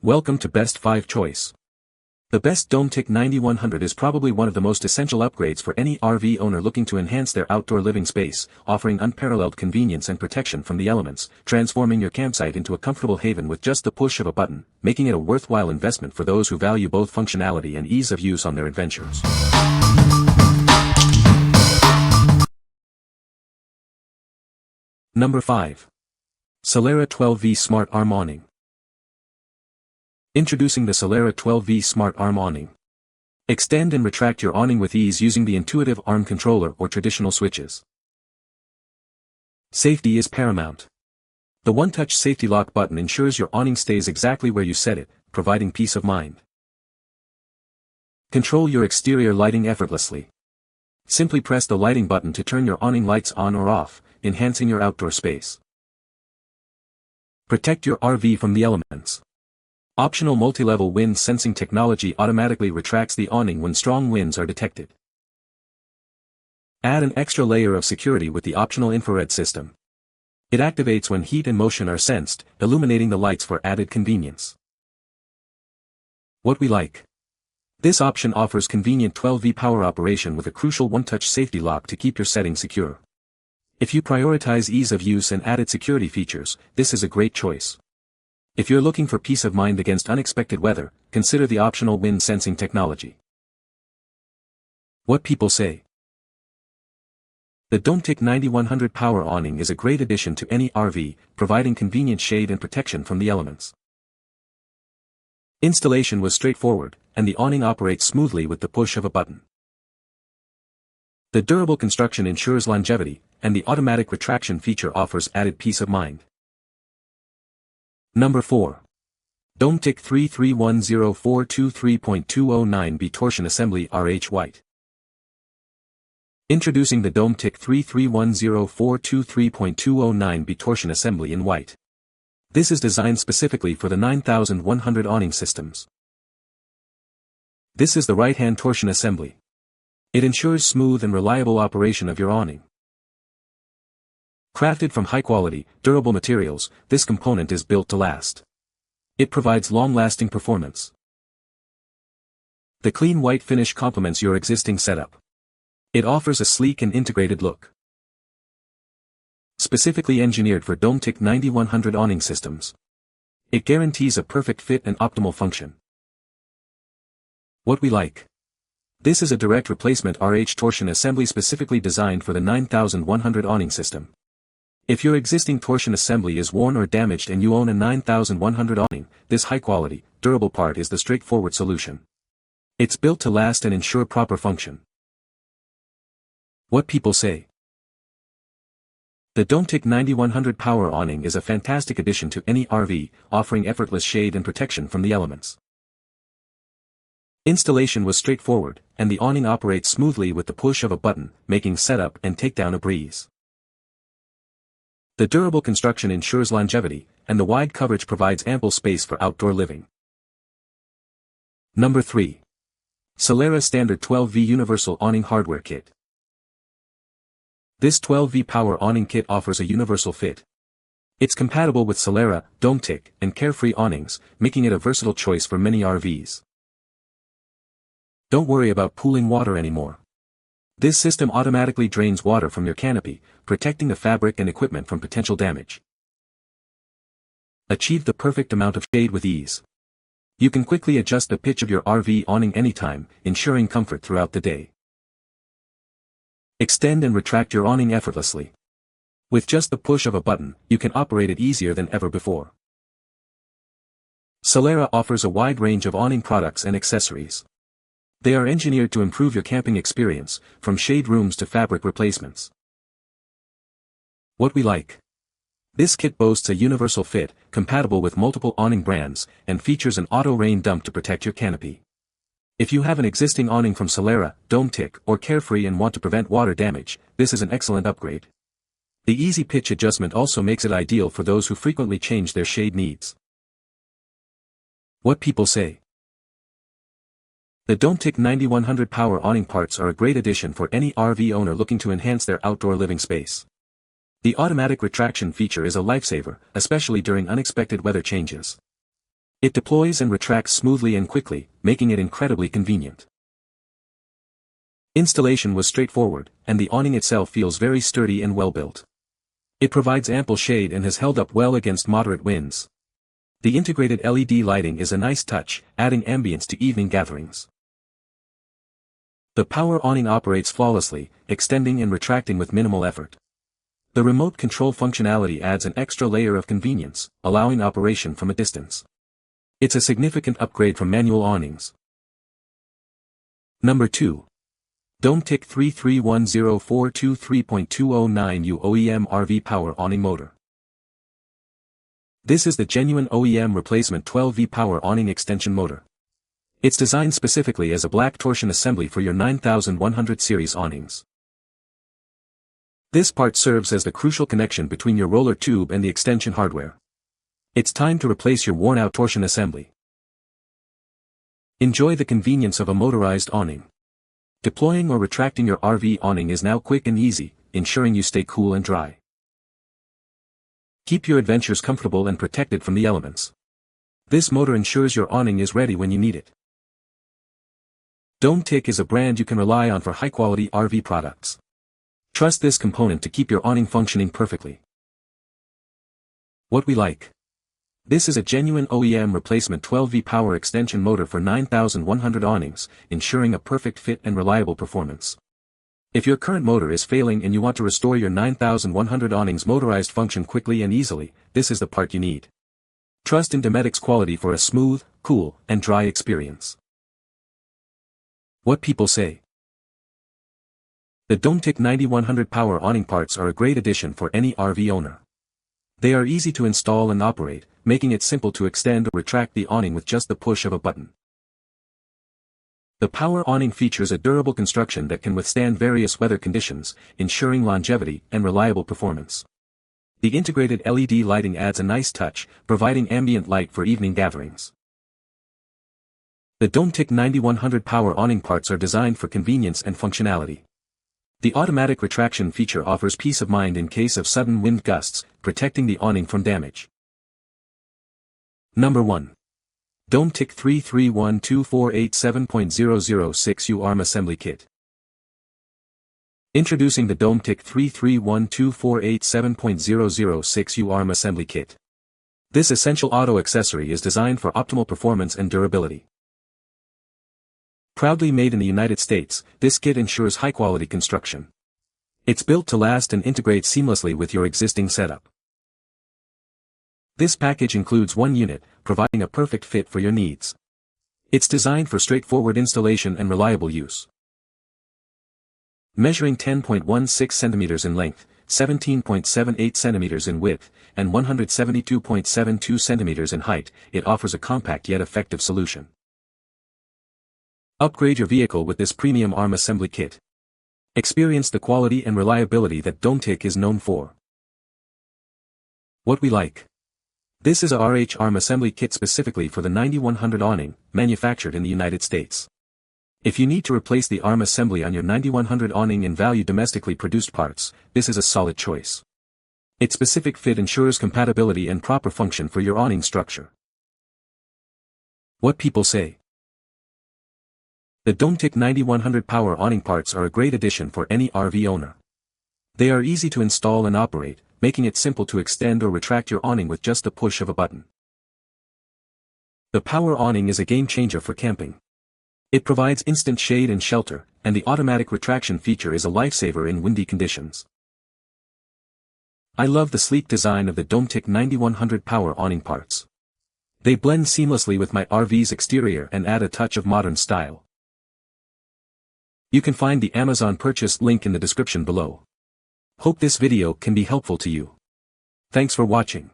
Welcome to Best 5 Choice. The Best Dometic 9100 is probably one of the most essential upgrades for any RV owner looking to enhance their outdoor living space, offering unparalleled convenience and protection from the elements, transforming your campsite into a comfortable haven with just the push of a button, making it a worthwhile investment for those who value both functionality and ease of use on their adventures. Number 5. Solera 12V Smart Arm Awning. Introducing the Solera 12V Smart Arm Awning. Extend and retract your awning with ease using the intuitive arm controller or traditional switches. Safety is paramount. The one-touch safety lock button ensures your awning stays exactly where you set it, providing peace of mind. Control your exterior lighting effortlessly. Simply press the lighting button to turn your awning lights on or off, enhancing your outdoor space. Protect your RV from the elements. Optional multi-level wind sensing technology automatically retracts the awning when strong winds are detected. Add an extra layer of security with the optional infrared system. It activates when heat and motion are sensed, illuminating the lights for added convenience. What we like. This option offers convenient 12V power operation with a crucial one-touch safety lock to keep your settings secure. If you prioritize ease of use and added security features, this is a great choice. If you're looking for peace of mind against unexpected weather, consider the optional wind sensing technology. What people say. The Dometic 9100 power awning is a great addition to any RV, providing convenient shade and protection from the elements. Installation was straightforward, and the awning operates smoothly with the push of a button. The durable construction ensures longevity, and the automatic retraction feature offers added peace of mind. Number 4. Dometic 3310-423.209B Torsion Assembly RH White. Introducing the Dometic 3310-423.209B Torsion Assembly in white. This is designed specifically for the 9100 awning systems. This is the right-hand torsion assembly. It ensures smooth and reliable operation of your awning. Crafted from high-quality, durable materials, this component is built to last. It provides long-lasting performance. The clean white finish complements your existing setup. It offers a sleek and integrated look. Specifically engineered for Dometic 9100 awning systems. It guarantees a perfect fit and optimal function. What we like. This is a direct replacement RH torsion assembly specifically designed for the 9100 awning system. If your existing torsion assembly is worn or damaged and you own a 9100 awning, this high-quality, durable part is the straightforward solution. It's built to last and ensure proper function. What people say. The Dometic 9100 power awning is a fantastic addition to any RV, offering effortless shade and protection from the elements. Installation was straightforward, and the awning operates smoothly with the push of a button, making setup and takedown a breeze. The durable construction ensures longevity, and the wide coverage provides ample space for outdoor living. Number 3. Solera Standard 12V Universal Awning Hardware Kit. This 12V power awning kit offers a universal fit. It's compatible with Solera, Dometic, and Carefree awnings, making it a versatile choice for many RVs. Don't worry about pooling water anymore. This system automatically drains water from your canopy, protecting the fabric and equipment from potential damage. Achieve the perfect amount of shade with ease. You can quickly adjust the pitch of your RV awning anytime, ensuring comfort throughout the day. Extend and retract your awning effortlessly. With just the push of a button, you can operate it easier than ever before. Solera offers a wide range of awning products and accessories. They are engineered to improve your camping experience, from shade rooms to fabric replacements. What we like. This kit boasts a universal fit, compatible with multiple awning brands, and features an auto rain dump to protect your canopy. If you have an existing awning from Solera, Dometic, or Carefree and want to prevent water damage, this is an excellent upgrade. The easy pitch adjustment also makes it ideal for those who frequently change their shade needs. What people say. The Dometic 9100 power awning parts are a great addition for any RV owner looking to enhance their outdoor living space. The automatic retraction feature is a lifesaver, especially during unexpected weather changes. It deploys and retracts smoothly and quickly, making it incredibly convenient. Installation was straightforward, and the awning itself feels very sturdy and well-built. It provides ample shade and has held up well against moderate winds. The integrated LED lighting is a nice touch, adding ambience to evening gatherings. The power awning operates flawlessly, extending and retracting with minimal effort. The remote control functionality adds an extra layer of convenience, allowing operation from a distance. It's a significant upgrade from manual awnings. Number 2. Dometic 331042.209U OEM RV Power Awning Motor. This is the genuine OEM replacement 12V power awning extension motor. It's designed specifically as a black torsion assembly for your 9100 series awnings. This part serves as the crucial connection between your roller tube and the extension hardware. It's time to replace your worn-out torsion assembly. Enjoy the convenience of a motorized awning. Deploying or retracting your RV awning is now quick and easy, ensuring you stay cool and dry. Keep your adventures comfortable and protected from the elements. This motor ensures your awning is ready when you need it. Dometic is a brand you can rely on for high-quality RV products. Trust this component to keep your awning functioning perfectly. What we like. This is a genuine OEM replacement 12V power extension motor for 9100 awnings, ensuring a perfect fit and reliable performance. If your current motor is failing and you want to restore your 9100 awnings motorized function quickly and easily, this is the part you need. Trust in Dometic's quality for a smooth, cool, and dry experience. What people say. The Dometic 9100 power awning parts are a great addition for any RV owner. They are easy to install and operate, making it simple to extend or retract the awning with just the push of a button. The power awning features a durable construction that can withstand various weather conditions, ensuring longevity and reliable performance. The integrated LED lighting adds a nice touch, providing ambient light for evening gatherings. The Dometic 9100 power awning parts are designed for convenience and functionality. The automatic retraction feature offers peace of mind in case of sudden wind gusts, protecting the awning from damage. Number 1. Dometic 331248.7.006U Arm Assembly Kit. Introducing the Dometic 331248.7.006U Arm Assembly Kit. This essential auto accessory is designed for optimal performance and durability. Proudly made in the United States, this kit ensures high-quality construction. It's built to last and integrate seamlessly with your existing setup. This package includes one unit, providing a perfect fit for your needs. It's designed for straightforward installation and reliable use. Measuring 10.16 cm in length, 17.78 cm in width, and 172.72 cm in height, it offers a compact yet effective solution. Upgrade your vehicle with this premium arm assembly kit. Experience the quality and reliability that Dometic is known for. What we like. This is a RH arm assembly kit specifically for the 9100 awning, manufactured in the United States. If you need to replace the arm assembly on your 9100 awning and value domestically produced parts, this is a solid choice. Its specific fit ensures compatibility and proper function for your awning structure. What people say. The Dometic 9100 power awning parts are a great addition for any RV owner. They are easy to install and operate, making it simple to extend or retract your awning with just the push of a button. The power awning is a game changer for camping. It provides instant shade and shelter, and the automatic retraction feature is a lifesaver in windy conditions. I love the sleek design of the Dometic 9100 power awning parts. They blend seamlessly with my RV's exterior and add a touch of modern style. You can find the Amazon purchase link in the description below. Hope this video can be helpful to you. Thanks for watching.